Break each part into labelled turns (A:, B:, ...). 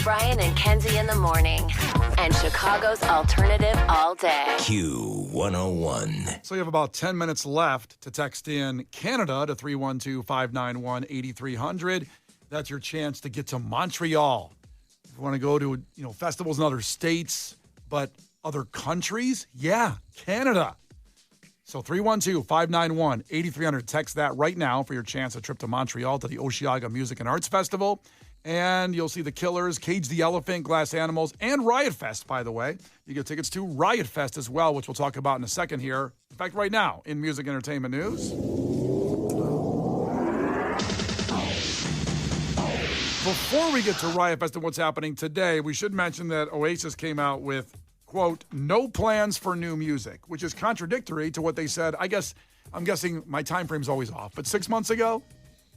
A: Brian and Kenzie in the morning. And Chicago's alternative all day.
B: Q101.
C: So you have about 10 minutes left to text in Canada to 312-591-8300. That's your chance to get to Montreal. If you want to go to, festivals in other states, but other countries, yeah, Canada. So 312-591-8300. Text that right now for your chance at a trip to Montreal to the Osheaga Music and Arts Festival. And you'll see the Killers, Cage the Elephant, Glass Animals, and Riot Fest, by the way. You get tickets to Riot Fest as well, which we'll talk about in a second here. In fact, right now, in music entertainment news. Before we get to Riot Fest and what's happening today, we should mention that Oasis came out with, quote, no plans for new music, which is contradictory to what they said. I'm guessing my time frame's always off, but 6 months ago?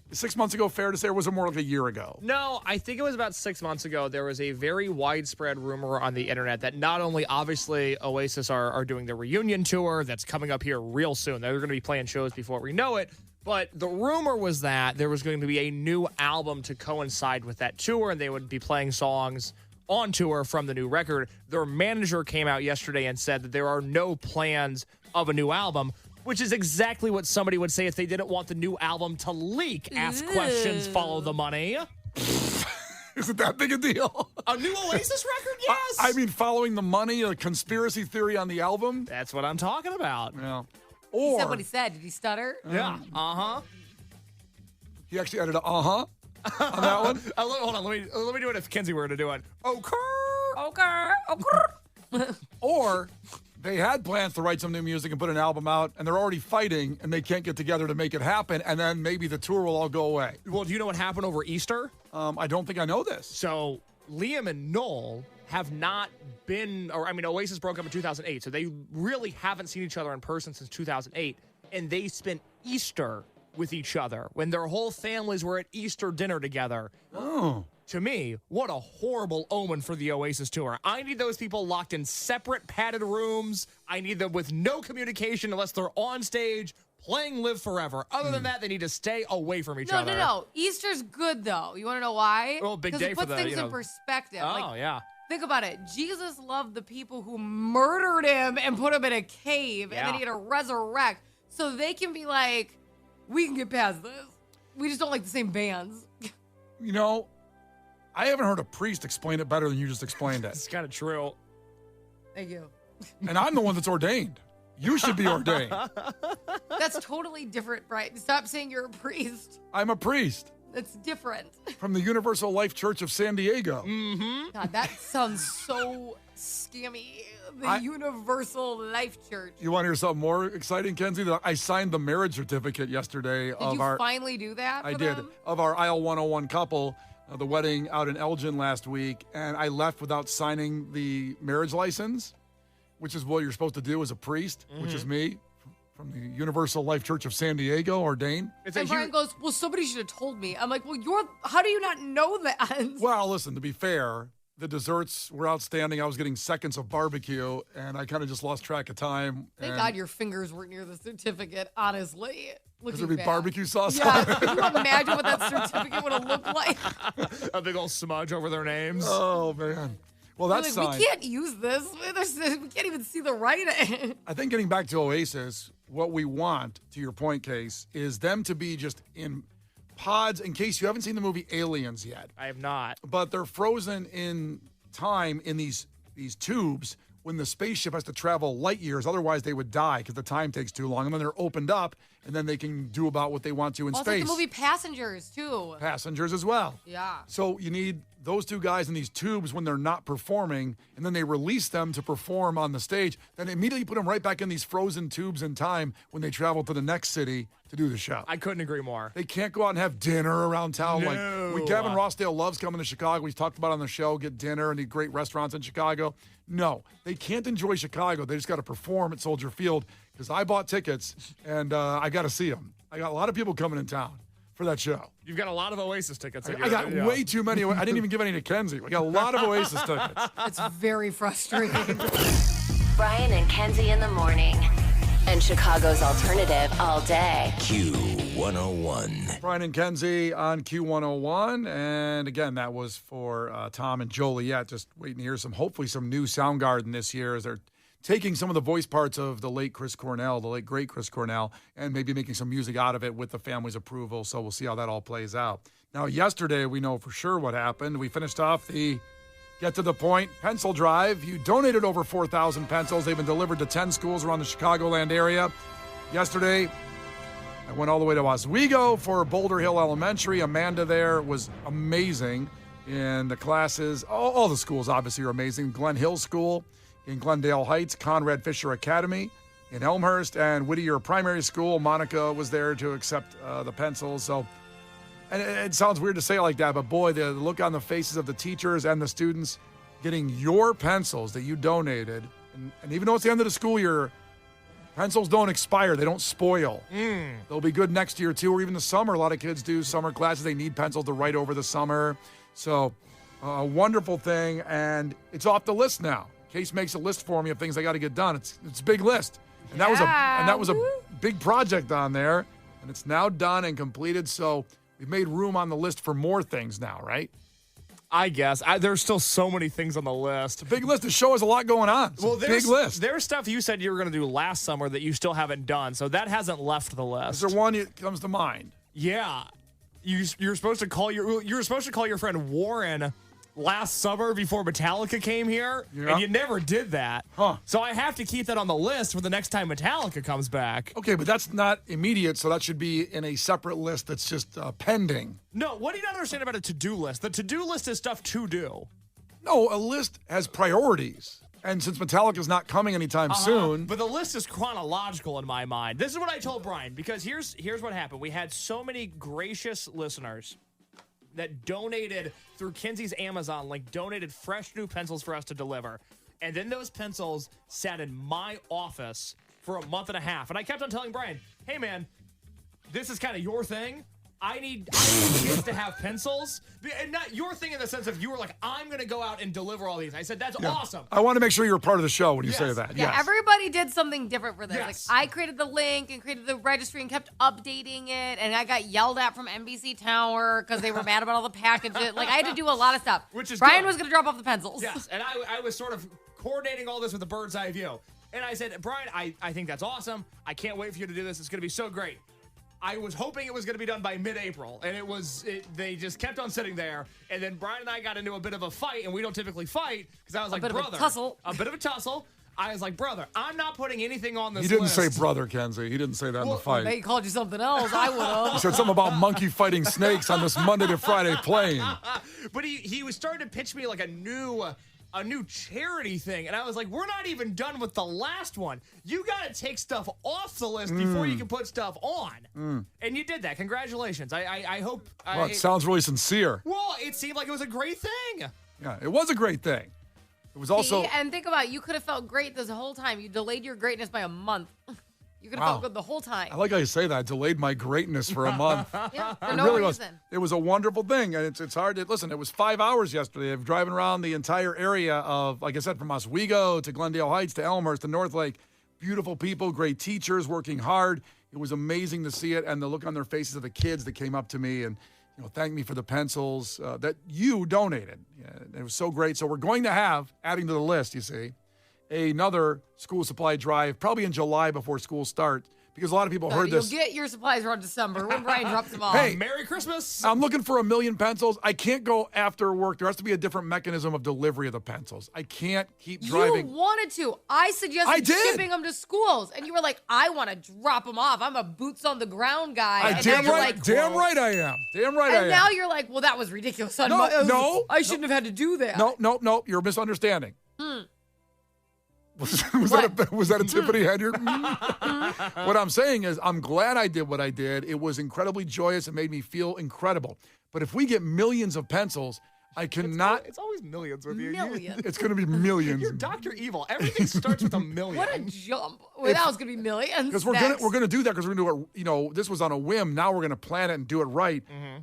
C: Is 6 months ago fair to say, or was it more like a year ago?
D: No, I think it was about 6 months ago. There was a very widespread rumor on the internet that not only, obviously, Oasis are doing the reunion tour that's coming up here real soon. They're going to be playing shows before we know it. But the rumor was that there was going to be a new album to coincide with that tour, and they would be playing songs on tour from the new record. Their manager came out yesterday and said that there are no plans of a new album, which is exactly what somebody would say if they didn't want the new album to leak. Ask questions, follow the money.
C: Is it that big a deal?
D: A new Oasis record? Yes.
C: I mean, following the money, a conspiracy theory on the album?
D: That's what I'm talking about.
C: Yeah.
E: He said what he said. Did he stutter?
D: Yeah. Uh-huh.
C: He actually added a on that one?
D: Hold on. Let me do it if Kenzie were to do it. Okay.
C: Or they had plans to write some new music and put an album out, and they're already fighting, and they can't get together to make it happen, and then maybe the tour will all go away.
D: Well, do you know what happened over Easter?
C: I don't think I know this.
D: So Liam and Noel have not been, Oasis broke up in 2008, so they really haven't seen each other in person since 2008, and they spent Easter with each other when their whole families were at Easter dinner together.
C: Oh.
D: To me, what a horrible omen for the Oasis tour. I need those people locked in separate padded rooms. I need them with no communication unless they're on stage playing Live Forever. Other than that, they need to stay away from each other.
E: No. Easter's good, though. You want to know why?
D: Well, big day for
E: it puts things in perspective.
D: Oh, yeah.
E: Think about it. Jesus loved the people who murdered him and put him in a cave, and then he had to resurrect. So they can be like, we can get past this. We just don't like the same bands.
C: I haven't heard a priest explain it better than you just explained it.
D: It's kind of true.
E: Thank you.
C: And I'm the one that's ordained. You should be ordained.
E: That's totally different, right? Stop saying you're a priest.
C: I'm a priest.
E: That's different.
C: From the Universal Life Church of San Diego.
D: Mm-hmm.
E: God, that sounds so scammy. The Universal Life Church.
C: You want to hear something more exciting, Kenzie? I signed the marriage certificate yesterday
E: Did you finally do that for them?
C: Of our Aisle 101 couple. The wedding out in Elgin last week, and I left without signing the marriage license, which is what you're supposed to do as a priest, which is me, from the Universal Life Church of San Diego, ordained.
E: And Brian goes, well, somebody should have told me. I'm like, well, how do you not know that?
C: Well, listen, to be fair, the desserts were outstanding. I was getting seconds of barbecue, and I kind of just lost track of time.
E: Thank God your fingers weren't near the certificate, honestly.
C: Because there'd be barbecue sauce
E: on
C: it.
E: Can you imagine what that certificate would have looked like?
D: A big old smudge over their names.
C: Oh, man. Well, that's
E: we can't use this. We can't even see the writing.
C: I think getting back to Oasis, what we want, to your point, Case, is them to be just in pods, in case you haven't seen the movie Aliens yet.
D: I have not.
C: But they're frozen in time in these tubes when the spaceship has to travel light years. Otherwise, they would die because the time takes too long. And then they're opened up, and then they can do about what they want to in space.
E: It's like the movie Passengers, too.
C: Passengers as well.
E: Yeah.
C: So you need those two guys in these tubes when they're not performing, and then they release them to perform on the stage. Then immediately put them right back in these frozen tubes in time when they travel to the next city to do the show.
D: I couldn't agree more.
C: They can't go out and have dinner around town.
D: No.
C: Like when Gavin Rossdale loves coming to Chicago. He's talked about it on the show, get dinner and eat great restaurants in Chicago. No, they can't enjoy Chicago. They just got to perform at Soldier Field because I bought tickets and I got to see them. I got a lot of people coming in town for that show.
D: You've got a lot of Oasis tickets.
C: I got way too many. I didn't even give any to Kenzie. We got a lot of Oasis tickets.
E: It's very frustrating.
A: Brian and Kenzie in the morning. And Chicago's alternative all day.
B: Q101. 101.
C: Brian and Kenzie on Q101. And again, that was for Tom and Joliet. Just waiting to hear hopefully some new Soundgarden this year as they're taking some of the voice parts of the late Chris Cornell, the late great Chris Cornell, and maybe making some music out of it with the family's approval. So we'll see how that all plays out. Now, yesterday, we know for sure what happened. We finished off the Get to the Point pencil drive. You donated over 4,000 pencils. They've been delivered to 10 schools around the Chicagoland area. Yesterday, I went all the way to Oswego for Boulder Hill Elementary. Amanda there was amazing in the classes. All the schools obviously are amazing. Glen Hill School in Glendale Heights, Conrad Fisher Academy in Elmhurst, and Whittier Primary School. Monica was there to accept the pencils. So, and it sounds weird to say it like that, but boy, the look on the faces of the teachers and the students getting your pencils that you donated, and even though it's the end of the school year, pencils don't expire. They don't spoil. They'll be good next year, too, or even the summer. A lot of kids do summer classes. They need pencils to write over the summer. So a wonderful thing, and it's off the list now. Case makes a list for me of things I got to get done. It's a big list. And that was a big project on there, and it's now done and completed. So we've made room on the list for more things now, right?
D: I guess. There's still so many things on the list.
C: It's a big list. The show has a lot going on. It's a big list.
D: There's stuff you said you were going to do last summer that you still haven't done, so that hasn't left the list.
C: Is there one that comes to mind?
D: Yeah. You're supposed to call your friend Warren last summer before Metallica came here, and you never did that.
C: Huh.
D: So I have to keep that on the list for the next time Metallica comes back.
C: Okay, but that's not immediate, so that should be in a separate list that's just pending.
D: No, what do you not understand about a to-do list? The to-do list is stuff to do.
C: No, a list has priorities. And since Metallica's not coming anytime soon.
D: But the list is chronological in my mind. This is what I told Brian, because here's what happened. We had so many gracious listeners that donated through Kenzie's Amazon link, donated fresh new pencils for us to deliver. And then those pencils sat in my office for a month and a half. And I kept on telling Brian, hey, man, this is kind of your thing. I need kids to have pencils. And not your thing in the sense of you were like, I'm going to go out and deliver all these. I said, that's awesome.
C: I want to make sure you're part of the show when you say that.
E: Yeah,
C: yes.
E: Everybody did something different for this.
D: Yes.
E: Like, I created the link and created the registry and kept updating it. And I got yelled at from NBC Tower because they were mad about all the packages. Like, I had to do a lot of stuff.
D: Which is
E: Brian
D: good.
E: was going to drop off the pencils.
D: Yes, and I was sort of coordinating all this with a bird's eye view. And I said, Brian, I think that's awesome. I can't wait for you to do this. It's going to be so great. I was hoping it was going to be done by mid-April, and they just kept on sitting there. And then Brian and I got into a bit of a fight, and we don't typically fight, because I was like, brother.
E: A bit of a tussle.
D: I was like, brother, I'm not putting anything on this
C: He didn't
D: list.
C: say brother, Kenzie. He didn't say that in the fight.
E: They called you something else. I would have.
C: He said something about monkey fighting snakes on this Monday to Friday plane.
D: But he was starting to pitch me like a new charity thing, and I was like, we're not even done with the last one. You got to take stuff off the list before you can put stuff on. And you did that. Congratulations. I hope.
C: Well, it sounds really sincere.
D: Well, it seemed like it was a great thing.
C: Yeah, it was a great thing. It was also.
E: And think about it. You could have felt great this whole time. You delayed your greatness by a month. You could have felt good the whole time.
C: I like how you say that. I delayed my greatness for a month.
E: Yeah, for
C: It
E: no
C: really
E: reason.
C: was. It was a wonderful thing, and it's hard to listen. It was 5 hours yesterday of driving around the entire area of, like I said, from Oswego to Glendale Heights to Elmhurst to North Lake. Beautiful people, great teachers, working hard. It was amazing to see it, and the look on their faces of the kids that came up to me and thanked me for the pencils that you donated. Yeah, it was so great. So we're going to have, adding to the list, you see, another school supply drive probably in July before school starts. Because a lot of people heard this.
E: You'll get your supplies around December when Brian drops them off.
C: Hey,
D: Merry Christmas.
C: I'm looking for 1 million pencils. I can't go after work. There has to be a different mechanism of delivery of the pencils. I can't keep driving.
E: You wanted to. I suggested shipping them to schools. And you were like, I want to drop them off. I'm a boots on the ground guy.
C: Damn right I am.
E: And now you're like, well, that was ridiculous. I shouldn't have had to do that.
C: No. You're misunderstanding. Was that a Tiffany Henyard? What I'm saying is I'm glad I did what I did. It was incredibly joyous. It made me feel incredible. But if we get millions of pencils, I cannot.
D: It's always millions with you.
E: Millions.
C: It's going to be millions.
D: You're Dr. Evil. Everything starts with a million.
E: What a jump. Well, that was going to be millions.
C: Because we're going to do that because we're going to do it. This was on a whim. Now we're going to plan it and do it right.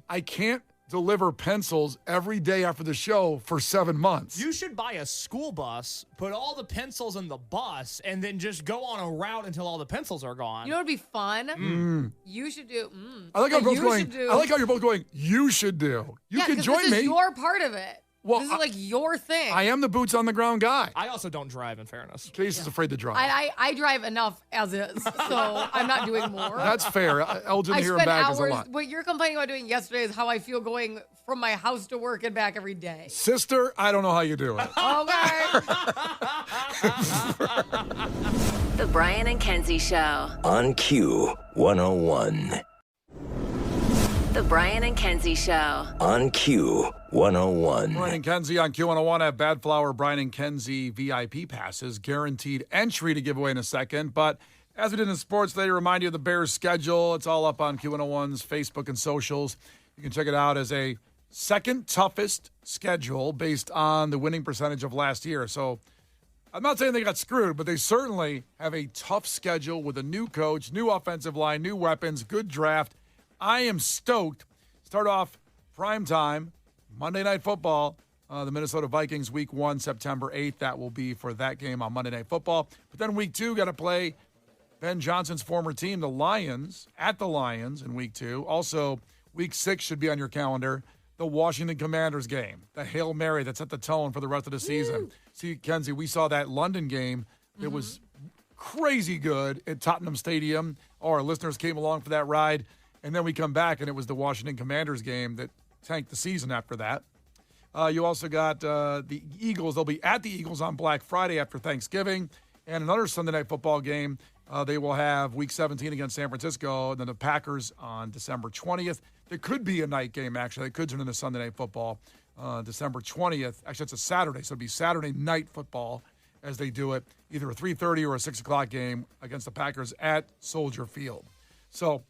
C: I can't deliver pencils every day after the show for 7 months.
D: You should buy a school bus, put all the pencils in the bus, and then just go on a route until all the pencils are gone.
E: You know what would be fun? You should do.
C: I like how
E: And
C: you're both
E: you
C: going.
E: should do-
C: I like how you're both going. You should do. You
E: Yeah,
C: can
E: 'cause
C: join
E: this
C: me.
E: is your part of it.
C: Well,
E: this is like your thing.
C: I am the boots on the ground guy.
D: I also don't drive, in fairness.
C: Case is afraid to drive.
E: I drive enough as is, so I'm not doing more.
C: That's fair. Elgin
E: I
C: here and
E: spend
C: back is a
E: hours.
C: lot.
E: What you're complaining about doing yesterday is how I feel going from my house to work and back every day.
C: Sister, I don't know how you do it.
E: Okay.
A: The Brian and Kenzie Show.
B: On Q 101.
A: The Brian and Kenzie Show.
B: On Q 101.
C: Brian and Kenzie on Q101 have Bad Flower Brian and Kenzie VIP passes, guaranteed entry to give away in a second. But as we did in sports today, remind you of the Bears' schedule. It's all up on Q101's Facebook and socials. You can check it out as a second toughest schedule based on the winning percentage of last year. So I'm not saying they got screwed, but they certainly have a tough schedule with a new coach, new offensive line, new weapons, good draft. I am stoked. Start off prime time, Monday Night Football, the Minnesota Vikings, Week 1, September 8th. That will be for that game on Monday Night Football. But then Week 2, got to play Ben Johnson's former team, the Lions, at the Lions in Week 2. Also, Week 6 should be on your calendar, the Washington Commanders game, the Hail Mary that set the tone for the rest of the season. See, Kenzie, we saw that London game. It was crazy good at Tottenham Stadium. Our listeners came along for that ride. And then we come back, and it was the Washington Commanders game that tanked the season after that. You also got the Eagles. They'll be at the Eagles on Black Friday after Thanksgiving. And another Sunday Night Football game. They will have Week 17 against San Francisco, and then the Packers on December 20th. There could be a night game, actually. It could turn into Sunday Night Football December 20th. Actually, it's a Saturday, so it'll be Saturday Night Football as they do it, either a 3:30 or a 6 o'clock game against the Packers at Soldier Field. So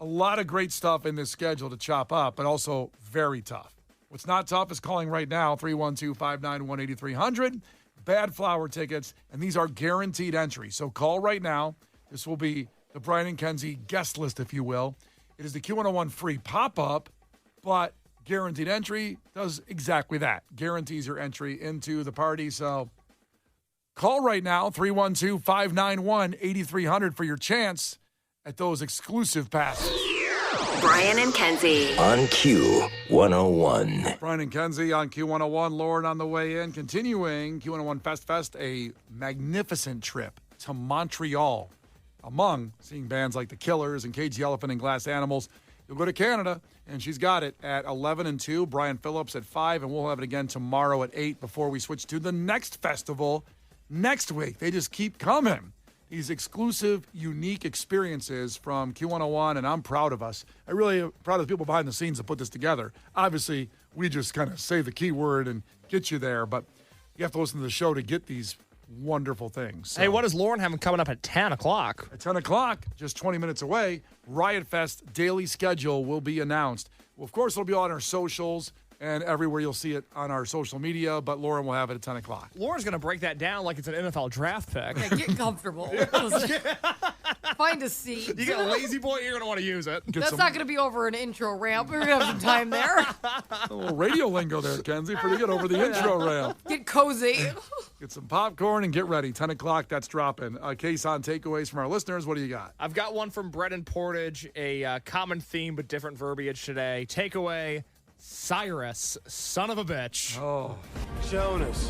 C: a lot of great stuff in this schedule to chop up, but also very tough. What's not tough is calling right now, 312-591-8300. Bad Flower tickets, and these are guaranteed entry. So call right now. This will be the Brian and Kenzie guest list, if you will. It is the Q101 free pop-up, but guaranteed entry does exactly that. Guarantees your entry into the party. So call right now, 312-591-8300 for your chance at those exclusive passes.
A: Brian and Kenzie.
B: On Q 101.
C: Brian and Kenzie on Q101. Lauren on the way in. Continuing Q101 Fest, a magnificent trip to Montreal. Among seeing bands like The Killers and Cage the Elephant and Glass Animals. You'll go to Canada, and she's got it at 11 and 2. Brian Phillips at 5, and we'll have it again tomorrow at 8 before we switch to the next festival next week. They just keep coming. These exclusive, unique experiences from Q101, and I'm proud of us. I really am proud of the people behind the scenes that put this together. Obviously, we just kind of say the keyword and get you there, but you have to listen to the show to get these wonderful things. So,
D: Hey, what does Lauren have coming up at 10 o'clock?
C: at 10 o'clock, just 20 minutes away, Riot Fest daily schedule will be announced. Well, of course, it'll be on our socials and everywhere you'll see it on our social media, but Lauren will have it at 10 o'clock.
D: Lauren's going to break that down like it's an NFL draft pick.
E: Yeah, get comfortable. Find a seat.
D: You got a lazy boy, you're going to want to use it.
E: That's not going to be over an intro ramp. We're going to have some time there.
C: A little radio lingo there, Kenzie. Pretty good over the intro ramp.
E: Get cozy.
C: Get some popcorn and get ready. 10 o'clock, that's dropping. Case on takeaways from our listeners. What do you got?
D: I've got one from Bread and Portage, a common theme but different verbiage today. Takeaway, Cyrus, son of a bitch.
C: Oh,
F: Jonas,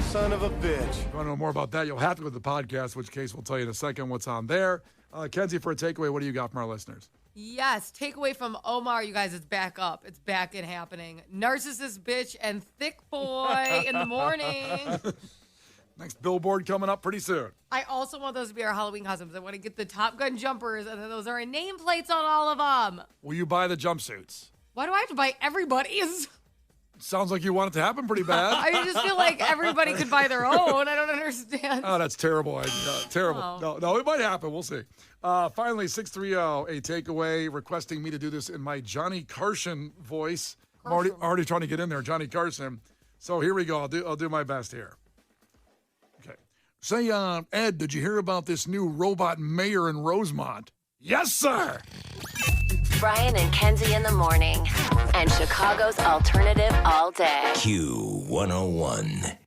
F: son of a bitch.
C: if you want to know more about that, you'll have to go to the podcast, which Case will tell you in a second what's on there. Kenzie, for a takeaway, what do you got from our listeners?
E: Yes, takeaway from Omar, you guys, it's back up. It's back and happening. Narcissist bitch and thick boy in the morning.
C: Next billboard coming up pretty soon.
E: I also want those to be our Halloween costumes. I want to get the Top Gun jumpers, and then those are nameplates on all of them.
C: Will you buy the jumpsuits?
E: Why do I have to buy everybody's?
C: Sounds like you want it to happen pretty bad.
E: I just feel like everybody could buy their own. I don't understand.
C: Oh, that's terrible idea. Terrible.
E: Oh.
C: No, it might happen. We'll see. Finally, 630, a takeaway requesting me to do this in my Johnny Carson voice. I'm already trying to get in there, Johnny Carson. So here we go. I'll do my best here. Okay. Say, Ed, did you hear about this new robot mayor in Rosemont? Yes, sir.
A: Brian and Kenzie in the morning. And Chicago's alternative all day.
B: Q101.